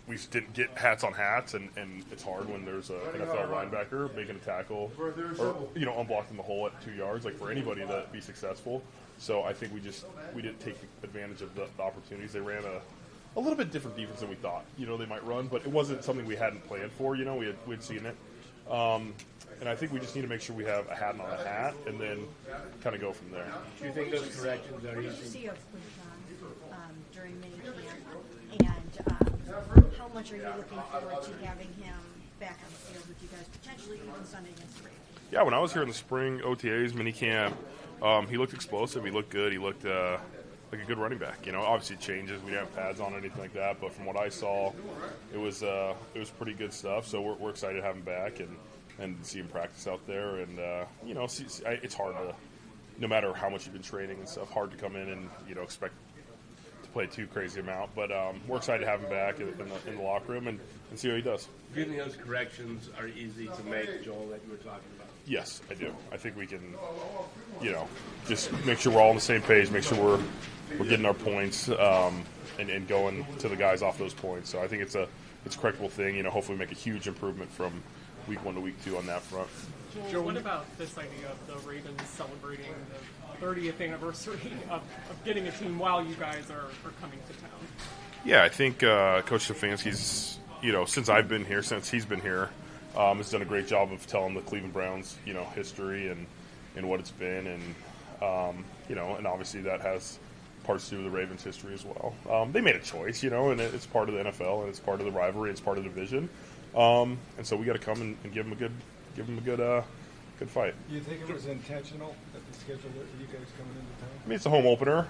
we just didn't get hats on hats, and it's hard when there's an NFL linebacker making a tackle or unblocking the hole at 2 yards, like for anybody to be successful. So I think we didn't take advantage of the opportunities. They ran a little bit different defense than we thought. They might run, but it wasn't something we hadn't planned for. We'd seen it. And I think we just need to make sure we have a hat on a hat and then kind of go from there. Do you think those corrections are easy? What did you see of Bitonio during minicamp? And how much are you looking forward to having him back on the field with you guys, potentially even Sunday against the Ravens? Yeah, when I was here in the spring, OTAs, minicamp, he looked explosive. He looked good. He looked like a good running back. Obviously it changes. We didn't have pads on or anything like that, but from what I saw, it was pretty good stuff. So we're excited to have him back and see him practice out there. And it's hard to, no matter how much you've been training and stuff, hard to come in and expect to play too crazy amount. But we're excited to have him back in the locker room and see what he does. Do you think those corrections are easy to make, Joel, that you were talking about? Yes, I do. I think we can, just make sure we're all on the same page, make sure we're getting our points and going to the guys off those points. So I think it's a correctable thing. Hopefully make a huge improvement from week 1 to week 2 on that front. Joel, what about this idea of the Ravens celebrating the 30th anniversary of getting a team while you guys are coming to town? Yeah, I think Coach Stefanski's, since I've been here, since he's been here, has done a great job of telling the Cleveland Browns, history and what it's been, and and obviously that has parts to do with the Ravens' history as well. They made a choice, and it's part of the NFL, and it's part of the rivalry, it's part of the division, and so we got to come and give them a good fight. Do you think it was intentional that the schedule that you guys coming into town? I mean, it's a home opener.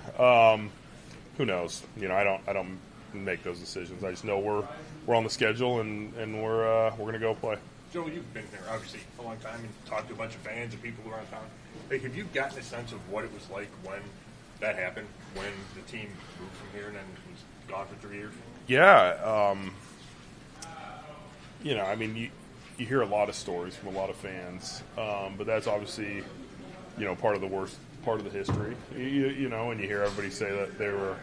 Who knows? I don't make those decisions. I just know we're on the schedule and we're going to go play. Joel, you've been here obviously a long time and talked to a bunch of fans and people around town. Have you gotten a sense of what it was like when that happened, when the team moved from here and then was gone for 3 years? Yeah. I mean, you hear a lot of stories from a lot of fans, but that's obviously, part of the worst part of the history. And you hear everybody say that they were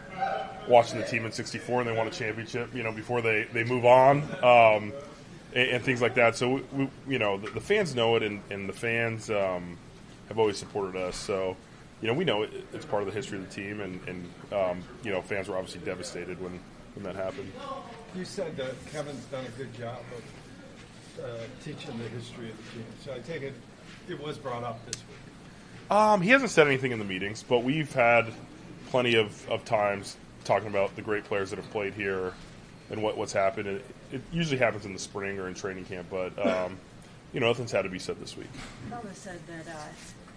watching the team in '64 and they won a championship, before they move on, and things like that. So the fans know it, and the fans have always supported us. So we know it's part of the history of the team, and fans were obviously devastated when that happened. You said that Kevin's done a good job of teaching the history of the team. So I take it was brought up this week. He hasn't said anything in the meetings, but we've had plenty of times talking about the great players that have played here and what's happened. It usually happens in the spring or in training camp, but nothing's had to be said this week. Bella said that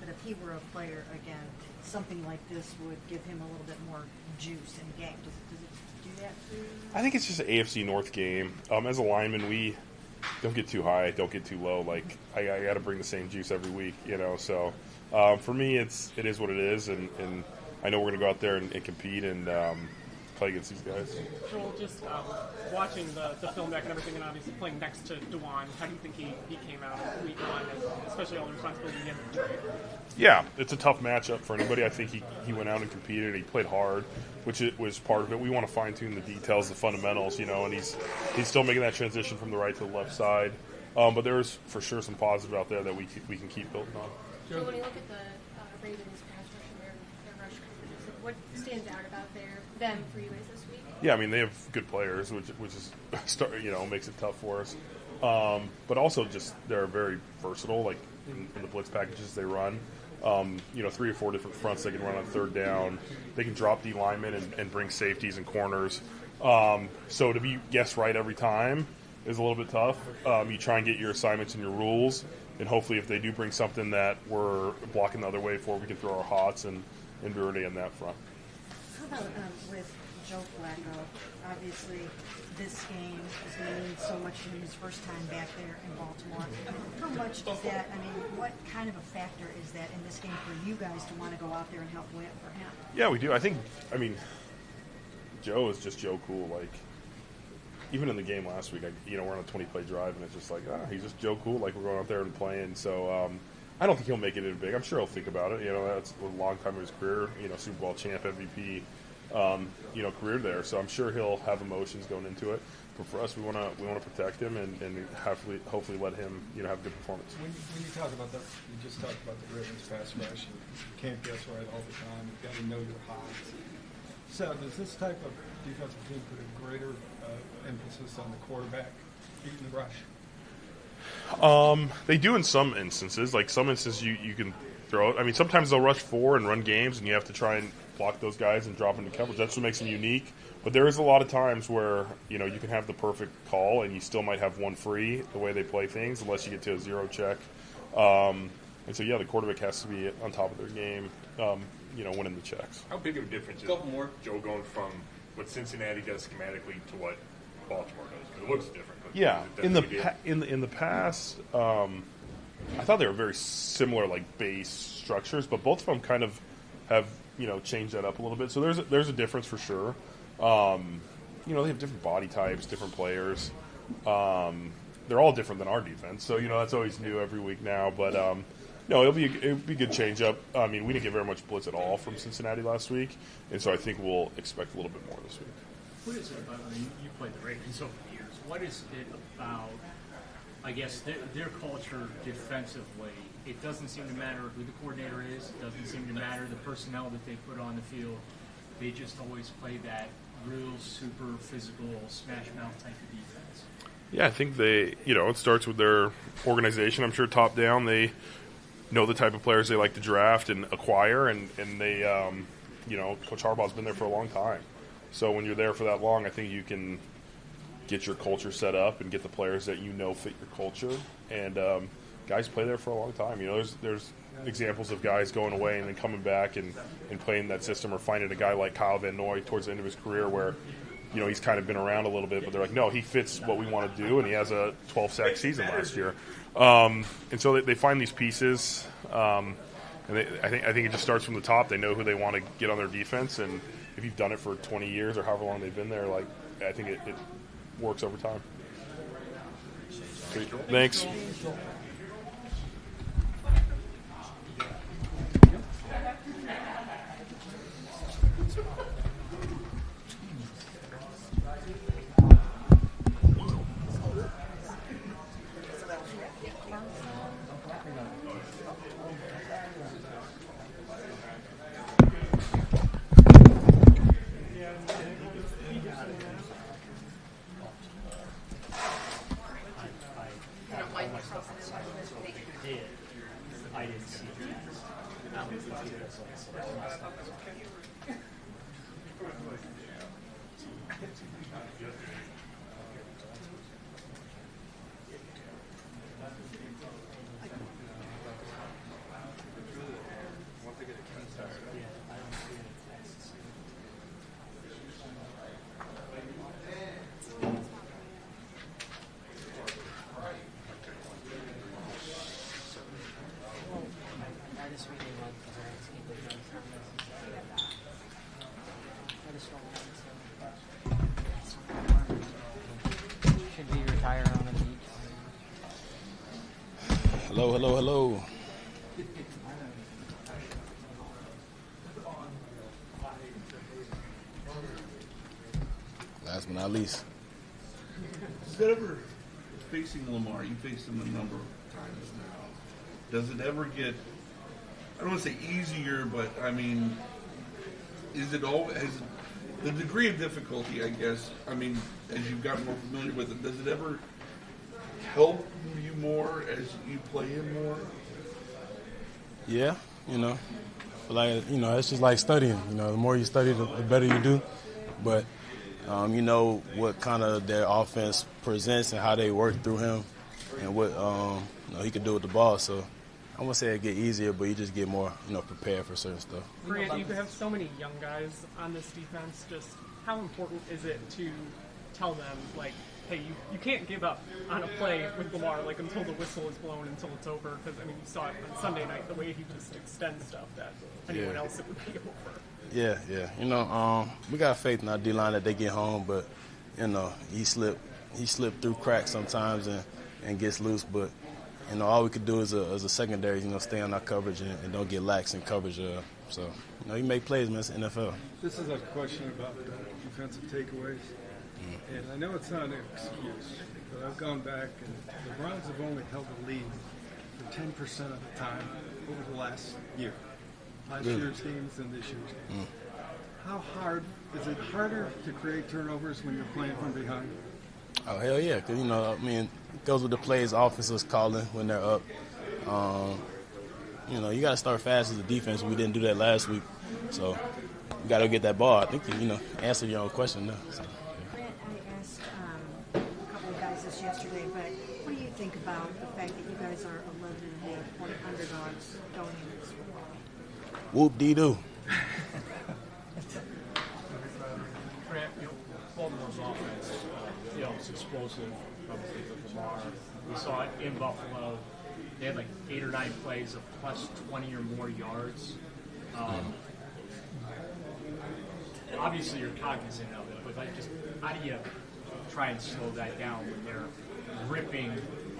if he were a player again, something like this would give him a little bit more juice in the game. Does it do that for you? I think it's just an AFC North game. As a lineman, we don't get too high, don't get too low. Like I got to bring the same juice every week, So for me, it is what it is, and I know we're going to go out there and compete and play against these guys. Joel, just watching the film back and everything, and obviously playing next to Dewan, how do you think he came out in week 1, and especially all the responsibility he had in the trade? Yeah, it's a tough matchup for anybody. I think he went out and competed. He played hard, which was part of it. We want to fine-tune the details, the fundamentals, and he's still making that transition from the right to the left side. But there's for sure some positive out there that we can keep building on. Joel, when you look at the Ravens pass rush and their rush coverage, what stands out about them for you guys this week? Yeah, I mean, they have good players, which is makes it tough for us. But also just they're very versatile, like in the blitz packages they run. 3 or 4 different fronts they can run on third down. They can drop D linemen and bring safeties and corners. So to be guessed right every time is a little bit tough. You try and get your assignments and your rules, and hopefully if they do bring something that we're blocking the other way for, we can throw our hots and be ready on that front. How about with Joe Flacco? Obviously, this game is going to mean so much to him, his first time back there in Baltimore. How much is that, what kind of a factor is that in this game for you guys to want to go out there and help win for him? Yeah, we do. Joe is just Joe cool. Like, even in the game last week, we're on a 20-play drive, and it's just like, he's just Joe cool. Like, we're going out there and playing. So I don't think he'll make it in big. I'm sure he'll think about it. That's a long time of his career. Super Bowl champ, MVP. career there. So I'm sure he'll have emotions going into it. But for us, we want to protect him and hopefully let him have a good performance. When you talk about you just talked about the Ravens pass rush. You can't guess right all the time. You've got to know your hots. So does this type of defensive team put a greater emphasis on the quarterback beating the rush? They do in some instances. Like some instances, you can throw it. I mean, sometimes they'll rush 4 and run games, and you have to try and block those guys and drop into coverage. That's what makes them unique. But there is a lot of times where you can have the perfect call, and you still might have one free the way they play things, unless you get to a 0 check. And so, the quarterback has to be on top of their game, winning the checks. How big of a difference is Joe going from what Cincinnati does schematically to what Baltimore does? Because it looks different. Yeah, in the past, I thought they were very similar, like base structures, but both of them kind of have changed that up a little bit. So there's a difference for sure. They have different body types, different players. They're all different than our defense, so that's always new every week now. But it'll be a good change up. I mean, we didn't get very much blitz at all from Cincinnati last week, and so I think we'll expect a little bit more this week. What is it about? I mean, you played the Ravens over the years. What is it about? I guess their culture defensively. It doesn't seem to matter who the coordinator is. It doesn't seem to matter the personnel that they put on the field. They just always play that real super physical smash mouth type of defense. Yeah, I think it starts with their organization. I'm sure top down they know the type of players they like to draft and acquire, and they, Coach Harbaugh's been there for a long time. So when you're there for that long, I think you can get your culture set up and get the players that fit your culture. And guys play there for a long time. There's examples of guys going away and then coming back and playing that system, or finding a guy like Kyle Van Noy towards the end of his career where, he's kind of been around a little bit, but they're like, no, he fits what we want to do, and he has a 12-sack season last year. And so they find these pieces, and I think it just starts from the top. They know who they want to get on their defense, and if you've done it for 20 years or however long they've been there, I think it works over time. Thanks. I didn't see it. Should be retired on the beach. Hello. Last but not least. Is it ever facing Lamar? You faced him a number of times now. Does it ever get, I don't want to say easier, but I mean, is it all, has the degree of difficulty, I guess, I mean, as you've gotten more familiar with it, does it ever help you more as you play him more? Yeah, it's just like studying. The more you study, the better you do. But you know what kind of their offense presents and how they work through him, and what he could do with the ball. So I won't say it get easier, but you just get more prepared for certain stuff. Grant, you have so many young guys on this defense. Just how important is it to tell them, like, hey, you can't give up on a play with Lamar, like, until the whistle is blown, until it's over? Because, I mean, you saw it on Sunday night, the way he just extends stuff that anyone else it would be over. Yeah. We got faith in our D-line that they get home, but, he slipped through cracks sometimes and gets loose. But, all we could do as a secondary, stay on our coverage and don't get lax in coverage So, you make plays, man. It's the NFL. This is a question about defensive takeaways. And I know it's not an excuse, but I've gone back, and the Browns have only held the lead for 10% of the time over the last year. Last year's games and this year's games. How hard, is it harder to create turnovers when you're playing from behind? Oh, hell yeah. Because, it goes with the plays offense is calling when they're up. You got to start fast as a defense. We didn't do that last week. So, you got to get that ball. I think you answered your own question now. So. Grant, I asked a couple of guys this yesterday, but what do you think about the fact that you guys are 11.5-point underdogs going into this football game? Whoop-dee-doo. Grant, Baltimore's offense, it's explosive, obviously, with Lamar. We saw it in Buffalo. They had like 8 or 9 plays of plus 20 or more yards. Obviously, you're cognizant of it, but how do you try and slow that down when they're ripping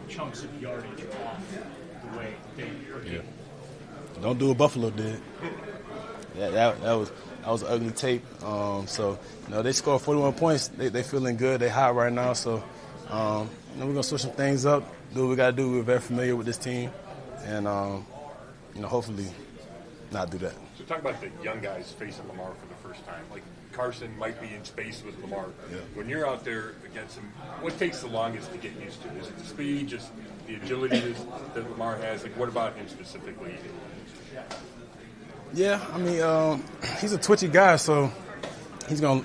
chunks of yardage off the way they are capable? Don't do what Buffalo did. That was ugly tape. They scored 41 points. They feeling good. They hot right now. So, we're gonna switch some things up. Do what we gotta do. We're very familiar with this team, and hopefully, not do that. So talk about the young guys facing Lamar for the first time. Like Carson might be in space with Lamar. Yeah. When you're out there against him, what takes the longest to get used to? Is it the speed, just the agility that Lamar has? Like, what about him specifically? Yeah, he's a twitchy guy, so he's gonna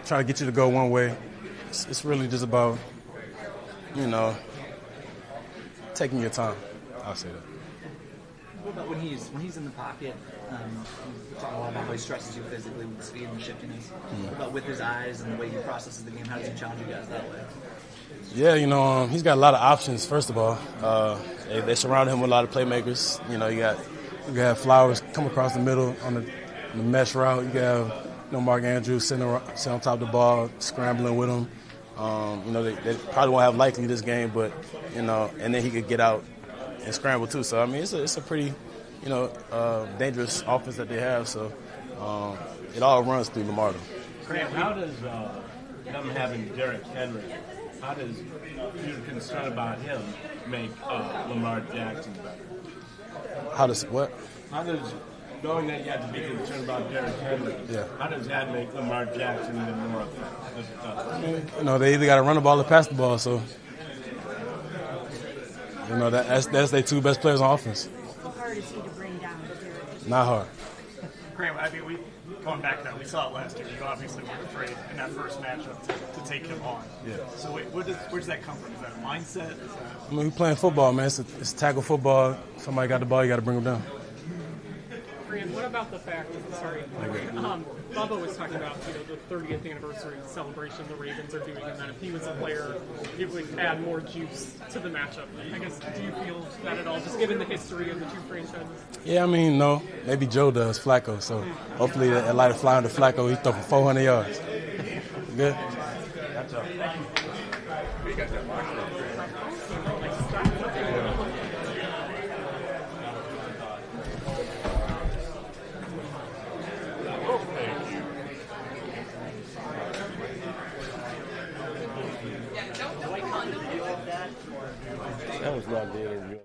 try to get you to go one way. It's really just about taking your time. I'll say that. What about when he's in the pocket? We talk a lot about how he stresses you physically with the speed and the shiftiness. What about with his eyes and the way he processes the game? How does he challenge you guys that way? Yeah, he's got a lot of options. First of all, they surround him with a lot of playmakers. You have Flowers come across the middle on the mesh route. You have Mark Andrews sitting on top of the ball, scrambling with him. They probably won't have Likely this game, but and then he could get out and scramble too. So it's a pretty dangerous offense that they have. So it all runs through Lamar. Grant, how does them having Derrick Henry, how does your concern about him make Lamar Jackson better? How does what? How does knowing that you have to be concerned about Derrick Henry, how does that make Lamar Jackson even more effective? They either got to run the ball or pass the ball. So that's their 2 best players on offense. How hard is he to bring down Derek? Not hard. Grant, going back to that, we saw it last year. You obviously weren't afraid in that first matchup to take him on. Yeah. So where does that come from? Is that a mindset? We're playing football, man. It's tackle football. Somebody got the ball, you got to bring them down. Grant, what about the fact, Bubba was talking about the 30th anniversary celebration the Ravens are doing, and that if he was a player, it would add more juice to the matchup. I guess, do you feel that at all, just given the history of the 2 franchises? Yeah, no. Maybe Joe does, Flacco. So hopefully that light of flying to Flacco, he throw for 400 yards. Good? That's all. You got that mark. That was not the interview.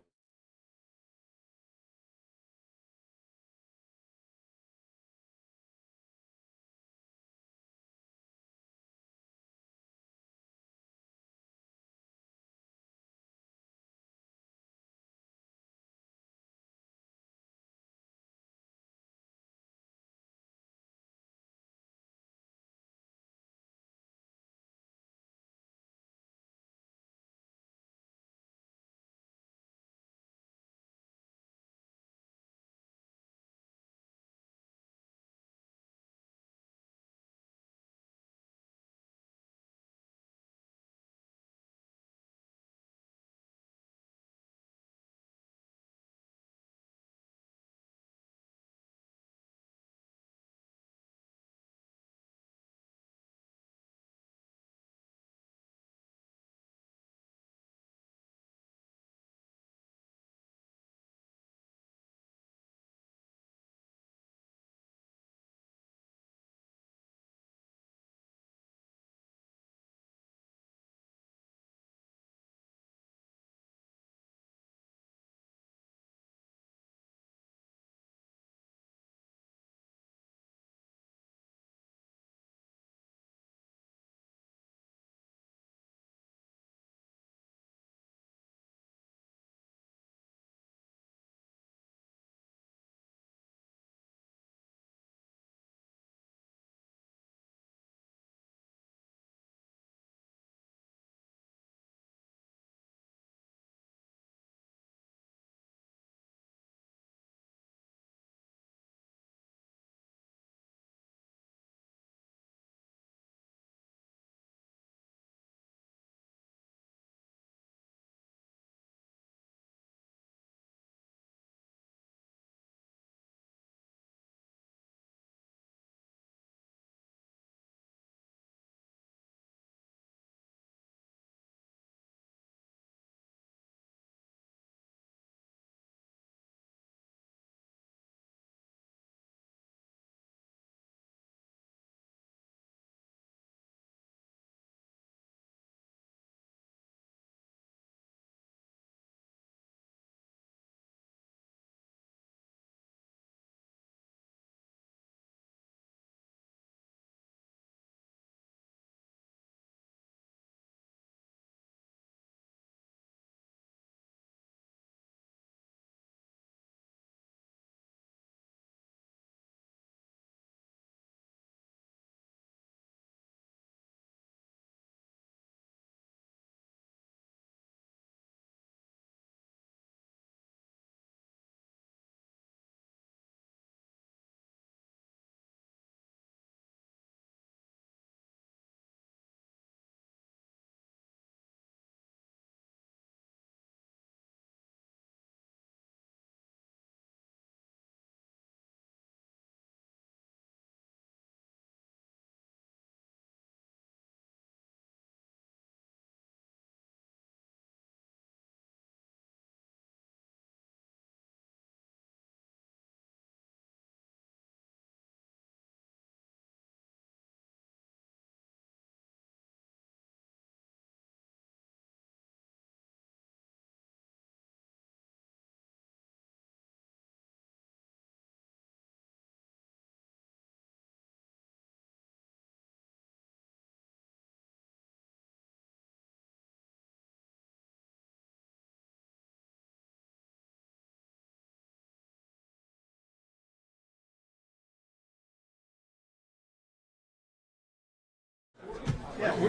What'd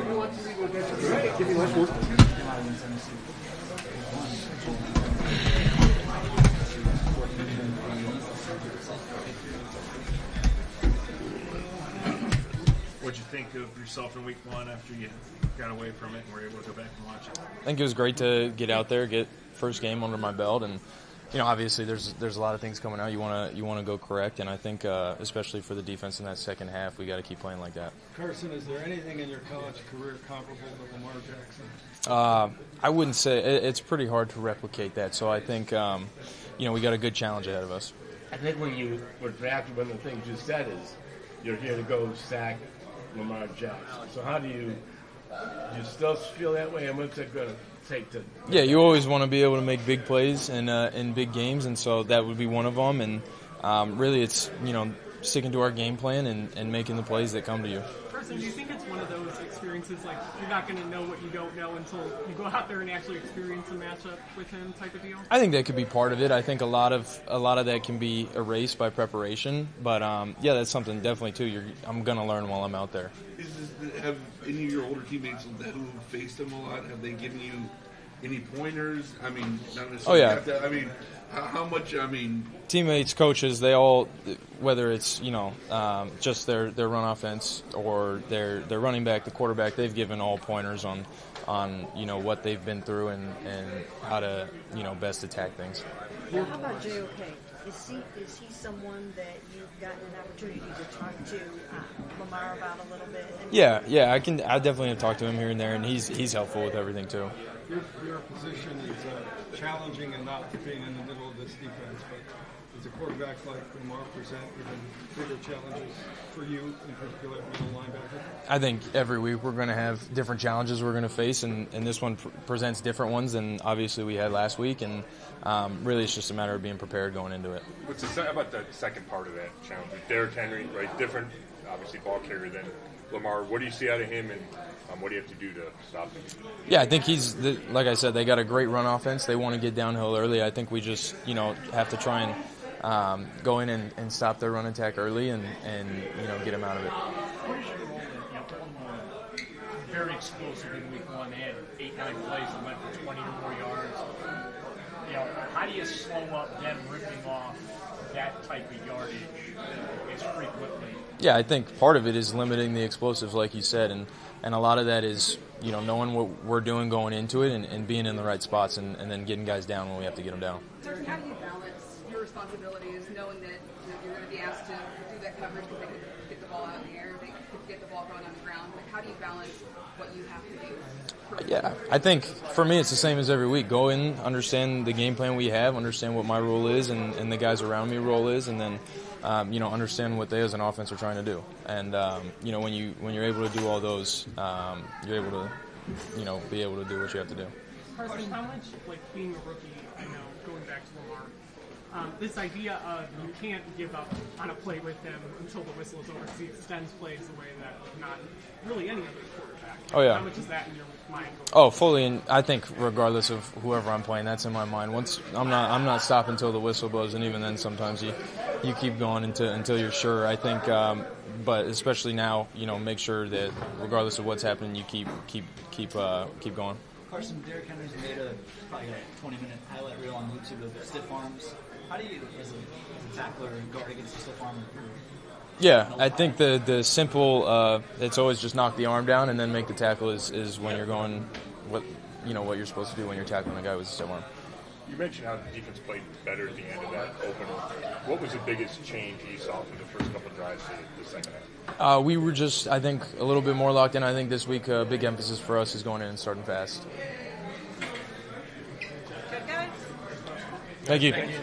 you think of yourself in week 1 after you got away from it and were able to go back and watch it? I think it was great to get out there, get first game under my belt, and obviously there's a lot of things coming out you want to go correct, and I think especially for the defense in that second half, we got to keep playing like that. Carson, is there anything in your college career comparable to Lamar Jackson? I wouldn't say it's pretty hard to replicate that. So I think we got a good challenge ahead of us. I think when you were drafted, one of the things you said is you're here to go sack Lamar Jackson. So how do you still feel that way, and what's it going to take to? Yeah, you always want to be able to make big plays in big games, and so that would be one of them. And really, it's sticking to our game plan and making the plays that come to you. Carson, do you think it's one of those experiences like you're not going to know what you don't know until you go out there and actually experience a matchup with him type of deal? I think that could be part of it. I think a lot of that can be erased by preparation. But yeah, that's something definitely too. I'm going to learn while I'm out there. Have any of your older teammates who faced him a lot, have they given you any pointers? I mean, not necessarily. Oh, yeah. I mean, how much? I mean, teammates, coaches, they all, whether it's just their run offense or their running back, the quarterback, they've given all pointers on what they've been through and how to best attack things. How about JOK? Is he someone that you've gotten an opportunity to talk to Lamar about a little bit? Yeah, I definitely have talked to him here and there, and he's helpful with everything too. Your position is challenging and not being in the middle of this defense, but does a quarterback like Lamar present even bigger challenges for you, in particular at middle linebacker? I think every week we're going to have different challenges we're going to face, and this one presents different ones than obviously we had last week, and really it's just a matter of being prepared going into it. How about the second part of that challenge? Derrick Henry, right, different, obviously, ball carrier than Lamar. What do you see out of him, and what do you have to do to stop him? Yeah, I think like I said, they got a great run offense. They want to get downhill early. I think we just have to try and go in and stop their run attack early and get them out of it. Very explosive in week 1. They had 8-9 plays that went for 20 or more yards. How do you slow up them ripping off that type of yardage as frequently? Yeah, I think part of it is limiting the explosives, like you said, and a lot of that is knowing what we're doing going into it and being in the right spots and then getting guys down when we have to get them down. Carson, how do you balance your responsibilities knowing that you're going to be asked to do that coverage because they could get the ball out in the air, they could get the ball going on the ground, but how do you balance what you have to do? Yeah, I think for me it's the same as every week. Go in, understand the game plan we have, understand what my role is and the guys around me role is, and then understand what they as an offense are trying to do. And when you're able to do all those, you're able to be able to do what you have to do. Carson, how much being a rookie, going back to Lamar, this idea of you can't give up on a play with him until the whistle is over, because he extends plays the way that not really any other quarterback. Oh yeah. How much is that in your mind? Oh, fully. And I think regardless of whoever I'm playing, that's in my mind. Once I'm not stopping until the whistle blows, and even then, sometimes you keep going until you're sure. I think, but especially now, make sure that regardless of what's happening, you keep going. Carson, Derrick Henry's made probably a 20-minute highlight reel on YouTube of stiff arms. How do you, as a tackler, guard against a stiff arm? Yeah, I think the simple, it's always just knock the arm down and then make the tackle is when you're going what you're supposed to do when you're tackling a guy with a stiff arm. You mentioned how the defense played better at the end of that opener. What was the biggest change you saw from the first couple of drives to the second half? We were just, I think, a little bit more locked in. I think this week a big emphasis for us is going in and starting fast. Good guys. Thank you. Thank you.